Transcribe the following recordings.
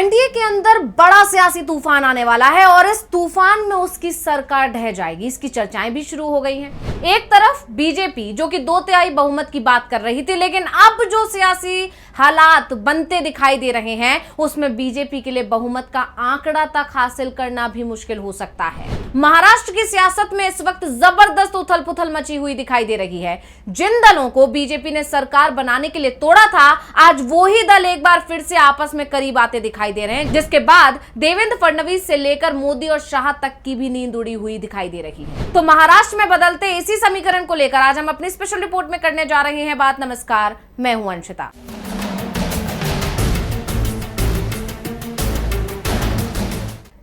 NDA के अंदर बड़ा सियासी तूफान आने वाला है और इस तूफान में उसकी सरकार ढह जाएगी, इसकी चर्चाएं भी शुरू हो गई हैं। एक तरफ बीजेपी जो कि 2/3 बहुमत की बात कर रही थी, लेकिन अब जो सियासी हालात बनते दिखाई दे रहे हैं उसमें बीजेपी के लिए बहुमत का आंकड़ा तक हासिल करना भी मुश्किल हो सकता है। महाराष्ट्र की सियासत में इस वक्त जबरदस्त उथल पुथल मची हुई दिखाई दे रही है। जिन दलों को बीजेपी ने सरकार बनाने के लिए तोड़ा था, आज वो ही दल एक बार फिर से आपस में करीब आते दिखाई दे रहे हैं, जिसके बाद देवेंद्र फडणवीस से लेकर मोदी और शाह तक की भी नींद उड़ी हुई दिखाई दे रही है। तो महाराष्ट्र में बदलते इसी समीकरण को लेकर आज हम अपनी स्पेशल रिपोर्ट में करने जा रहे हैं बात। नमस्कार, मैं हूं अंशिता।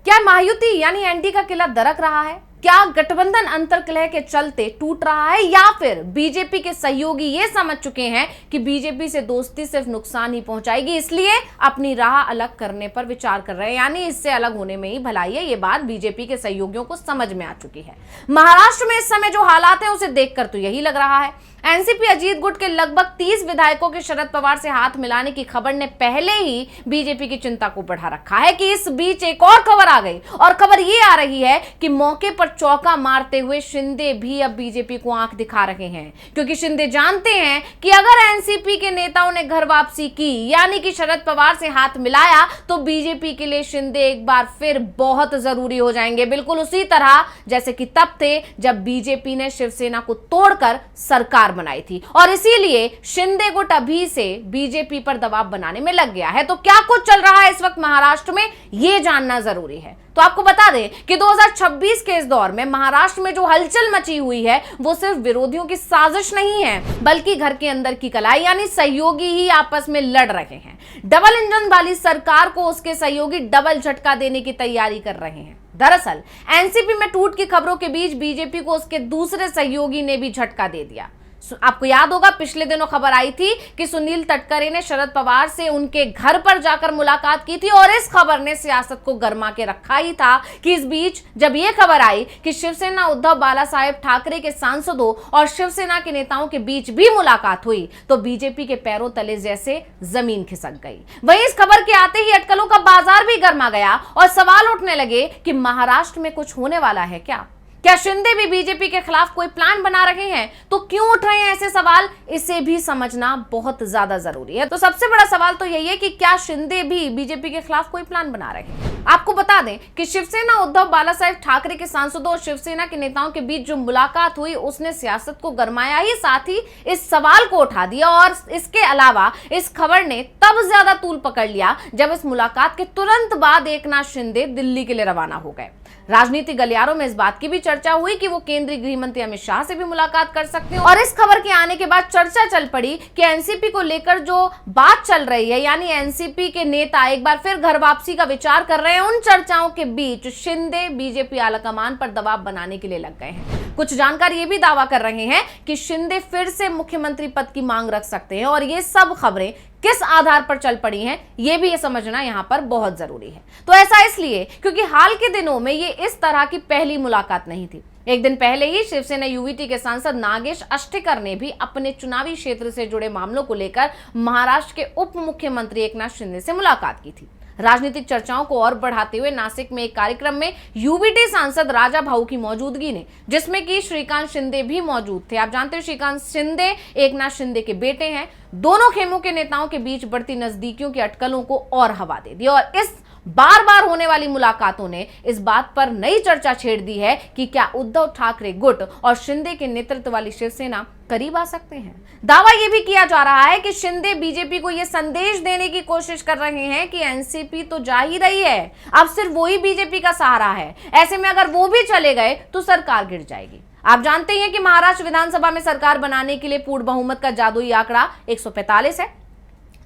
क्या महायुति यानी एनडीए का किला दरक रहा है? क्या गठबंधन अंतर्कलह के चलते टूट रहा है, या फिर बीजेपी के सहयोगी ये समझ चुके हैं कि बीजेपी से दोस्ती सिर्फ नुकसान ही पहुंचाएगी, इसलिए अपनी राह अलग करने पर विचार कर रहे हैं, यानी इससे अलग होने में ही भलाई है। ये बात बीजेपी के सहयोगियों को समझ में आ चुकी है। महाराष्ट्र में इस समय जो हालात हैं उसे देखकर तो यही लग रहा है। एनसीपी अजीत गुट के लगभग 30 विधायकों के शरद पवार से हाथ मिलाने की खबर ने पहले ही बीजेपी की चिंता को बढ़ा रखा है कि इस बीच एक और खबर आ गई, और खबर ये आ रही है कि मौके पर चौका मारते हुए शिंदे भी अब बीजेपी को आंख दिखा रहे हैं, क्योंकि शिंदे जानते हैं कि अगर एनसीपी के नेताओं ने घर वापसी की, यानी कि शरद पवार से हाथ मिलाया, तो बीजेपी के लिए शिंदे एक बार फिर बहुत जरूरी हो जाएंगे, बिल्कुल उसी तरह जैसे कि तब थे जब बीजेपी ने शिवसेना को तोड़कर सरकार बनाई थी। और इसीलिए शिंदे गुट अभी से बीजेपी पर दबाव बनाने में लग गया है। तो क्या कुछ चल रहा है इस वक्त महाराष्ट्र में, यह जानना जरूरी है। तो आपको बता दें कि 2026 के इस दौर में महाराष्ट्र में जो हलचल मची हुई है वो सिर्फ विरोधियों की साजिश नहीं है, बल्कि घर के अंदर की कलाई यानी सहयोगी ही आपस में लड़ रहे हैं। डबल इंजन वाली सरकार को उसके सहयोगी डबल झटका देने की तैयारी कर रहे हैं। दरअसल एनसीपी में टूट की खबरों के बीच बीजेपी को उसके दूसरे सहयोगी ने भी झटका दे दिया। आपको याद होगा, पिछले दिनों खबर आई थी कि सुनील तटकरे ने शरद पवार से उनके घर पर जाकर मुलाकात की थी, और इस खबर ने सियासत को गर्मा के रखा ही था कि इस बीच जब यह खबर आई कि शिवसेना उद्धव बालासाहेब ठाकरे के सांसदों और शिवसेना के नेताओं के बीच भी मुलाकात हुई, तो बीजेपी के पैरों तले जैसे जमीन खिसक गई। वहीं इस खबर के आते ही अटकलों का बाजार भी गर्मा गया और सवाल उठने लगे कि महाराष्ट्र में कुछ होने वाला है क्या शिंदे भी बीजेपी के खिलाफ कोई प्लान बना रहे हैं? तो क्यों उठ रहे हैं ऐसे सवाल, इसे भी समझना बहुत ज्यादा जरूरी है। तो सबसे बड़ा सवाल तो यही है कि क्या शिंदे भी बीजेपी के खिलाफ कोई प्लान बना रहे हैं? आपको बता दें कि शिवसेना उद्धव बालासाहेब ठाकरे के सांसदों और शिवसेना के नेताओं के बीच जो मुलाकात हुई उसने सियासत को गरमाया ही, साथ ही इस सवाल को उठा दिया। और इसके अलावा इस खबर ने तब ज्यादा तूल पकड़ लिया जब इस मुलाकात के तुरंत बाद एकनाथ शिंदे दिल्ली के लिए रवाना हो गए। राजनीतिक गलियारों में इस बात की भी चर्चा हुई कि वो केंद्रीय गृह मंत्री अमित शाह से भी मुलाकात कर सकते हैं। और इस खबर के आने के बाद चर्चा चल पड़ी कि एनसीपी को लेकर जो बात चल रही है, यानी एनसीपी के नेता एक बार फिर घर वापसी का विचार कर रहे हैं, उन चर्चाओं के बीच शिंदे बीजेपी आलाकमान पर दबाव बनाने के लिए लग गए हैं। कुछ जानकार ये भी दावा कर रहे हैं कि शिंदे फिर से मुख्यमंत्री पद की मांग रख सकते हैं, और ये सब खबरें किस आधार पर चल पड़ी हैं ये भी ये समझना यहां पर बहुत जरूरी है। तो ऐसा इसलिए क्योंकि हाल के दिनों में ये इस तरह की पहली मुलाकात नहीं थी। एक दिन पहले ही शिवसेना यूवीटी के सांसद नागेश अष्टेकर ने भी अपने चुनावी क्षेत्र से जुड़े मामलों को लेकर महाराष्ट्र के उप मुख्यमंत्री एकनाथ शिंदे से मुलाकात की थी। राजनीतिक चर्चाओं को और बढ़ाते हुए नासिक में एक कार्यक्रम में यूवीटी सांसद राजा भाऊ की मौजूदगी ने, जिसमें कि श्रीकांत शिंदे भी मौजूद थे। आप जानते हो श्रीकांत शिंदे एकनाथ शिंदे के बेटे हैं। दोनों खेमों के नेताओं के बीच बढ़ती नजदीकियों की अटकलों को और हवा दे दी, और इस बार बार होने वाली मुलाकातों ने इस बात पर नई चर्चा छेड़ दी है कि क्या उद्धव ठाकरे गुट और शिंदे के नेतृत्व वाली शिवसेना करीब आ सकते हैं। दावा यह भी किया जा रहा है कि शिंदे बीजेपी को यह संदेश देने की कोशिश कर रहे हैं कि एनसीपी तो जा ही रही है, अब सिर्फ वही बीजेपी का सहारा है। ऐसे में अगर वो भी चले गए तो सरकार गिर जाएगी। आप जानते हैं कि महाराष्ट्र विधानसभा में सरकार बनाने के लिए पूर्ण बहुमत का जादुई आंकड़ा 145 है।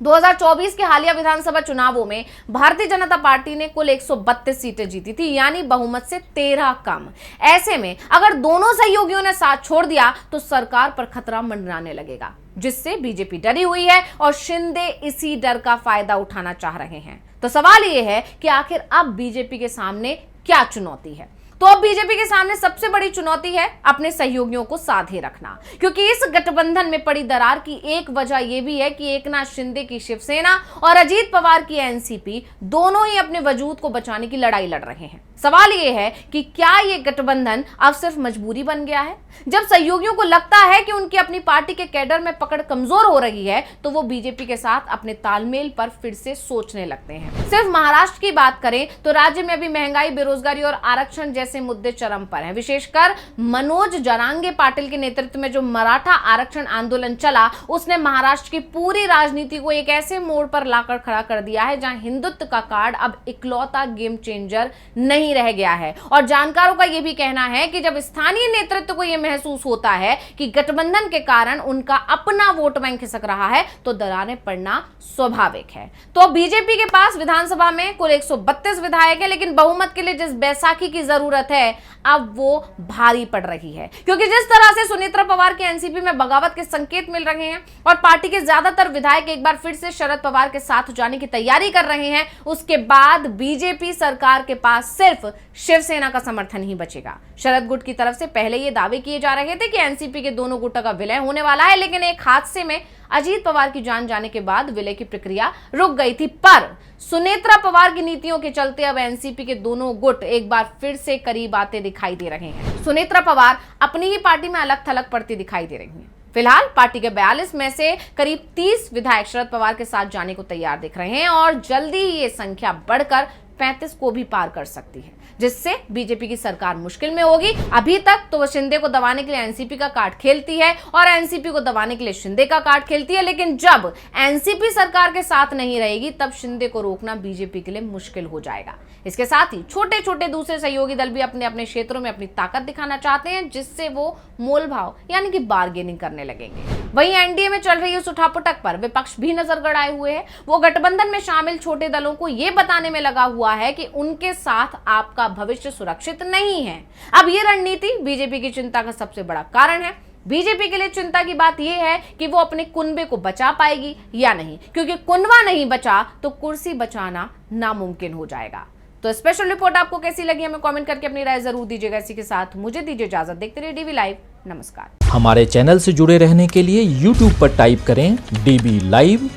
2024 के हालिया विधानसभा चुनावों में भारतीय जनता पार्टी ने कुल 132 सीटें जीती थी, यानी बहुमत से 13 कम। ऐसे में अगर दोनों सहयोगियों ने साथ छोड़ दिया तो सरकार पर खतरा मंडराने लगेगा, जिससे बीजेपी डरी हुई है और शिंदे इसी डर का फायदा उठाना चाह रहे हैं। तो सवाल यह है कि आखिर अब बीजेपी के सामने क्या चुनौती है? तो अब बीजेपी के सामने सबसे बड़ी चुनौती है अपने सहयोगियों को साधे रखना, क्योंकि इस गठबंधन में पड़ी दरार की एक वजह यह भी है कि एकनाथ शिंदे की शिवसेना और अजीत पवार की एनसीपी दोनों ही अपने वजूद को बचाने की लड़ाई लड़ रहे हैं। सवाल यह है कि क्या यह गठबंधन अब सिर्फ मजबूरी बन गया है? जब सहयोगियों को लगता है कि उनकी अपनी पार्टी के कैडर में पकड़ कमजोर हो रही है, तो वो बीजेपी के साथ अपने तालमेल पर फिर से सोचने लगते हैं। सिर्फ महाराष्ट्र की बात करें तो राज्य में अभी महंगाई, बेरोजगारी और आरक्षण जैसे मुद्दे चरम पर हैं। विशेषकर मनोज जरांगे पाटिल के नेतृत्व में जो मराठा आरक्षण आंदोलन चला, उसने महाराष्ट्र की पूरी राजनीति को एक ऐसे मोड़ पर लाकर खड़ा कर दिया है जहां हिंदुत्व का कार्ड अब इकलौता गेम चेंजर नहीं रह गया है। और जानकारों का यह भी कहना है कि जब स्थानीय नेतृत्व को यह महसूस होता है कि गठबंधन के कारण उनका अपना वोट बैंक खिसक रहा है, तो दरारें पड़ना स्वाभाविक है। तो बीजेपी के पास विधानसभा में कुल 132 विधायक है, लेकिन बहुमत के लिए जिस बैसाखी की जरूरत है अब वो भारी पड़ रही है, क्योंकि जिस तरह से सुनेत्रा पवार के एनसीपी में बगावत के संकेत मिल रहे हैं और पार्टी के ज्यादातर विधायक एक बार फिर से शरद पवार के साथ जाने की तैयारी कर रहे हैं, उसके बाद बीजेपी सरकार के पास सिर्फ शिवसेना का समर्थन ही बचेगा। शरद गुट की तरफ से पहले ये दावे किए जा रहे थे कि एनसीपी के दोनों गुटों का विलय होने वाला है, लेकिन एक हादसे में अजीत पवार की जान जाने के बाद विलय की प्रक्रिया रुक गई थी। पर सुनेत्रा पवार की नीतियों के चलते अब एनसीपी के दोनों गुट एक बार फिर से करीब आते दिखाई दे रहे हैं। सुनेत्रा पवार अपनी ही पार्टी में अलग थलग पड़ती दिखाई दे रही हैं। फिलहाल पार्टी के 42 में से करीब 30 विधायक शरद पवार के साथ जाने को तैयार दिख रहे हैं और जल्दी ही ये संख्या बढ़कर 35 को भी पार कर सकती है, जिससे बीजेपी की सरकार मुश्किल में होगी। अभी तक तो वो शिंदे को दबाने के लिए एनसीपी का कार्ड खेलती है और एनसीपी को दबाने के लिए शिंदे का कार्ड खेलती है, लेकिन जब एनसीपी सरकार के साथ नहीं रहेगी तब शिंदे को रोकना बीजेपी के लिए मुश्किल हो जाएगा। इसके साथ ही छोटे छोटे दूसरे सहयोगी दल भी अपने अपने क्षेत्रों में अपनी ताकत दिखाना चाहते हैं, जिससे वो मोल भाव यानी कि बार्गेनिंग करने लगेंगे। वहीं एनडीए में चल रही उस उठापटक पर विपक्ष भी नजर गड़ाए हुए है। वो गठबंधन में शामिल छोटे दलों को यह बताने में लगा हुआ है कि उनके साथ आपका भविष्य सुरक्षित नहीं है। अब ये रणनीति बीजेपी की चिंता का सबसे बड़ा कारण है। बीजेपी के लिए चिंता की बात यह है कि वो अपने कुनबे को बचा पाएगी या नहीं, क्योंकि कुनबा नहीं बचा तो कुर्सी बचाना नामुमकिन हो जाएगा। तो स्पेशल रिपोर्ट आपको कैसी लगी हमें कमेंट करके अपनी राय जरूर दीजिएगा। इसी के साथ मुझे दीजिए इजाजत। देखते रहिए डीवी लाइव। नमस्कार। हमारे चैनल से जुड़े रहने के लिए YouTube पर टाइप करें डीवी लाइव,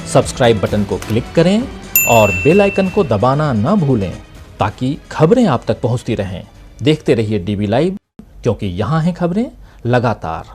सब्सक्राइब बटन को क्लिक करें और बेल आइकन को दबाना ना भूलें ताकि खबरें आप तक पहुंचती रहें। देखते रहिए डीवी लाइव, क्योंकि यहाँ हैं खबरें लगातार।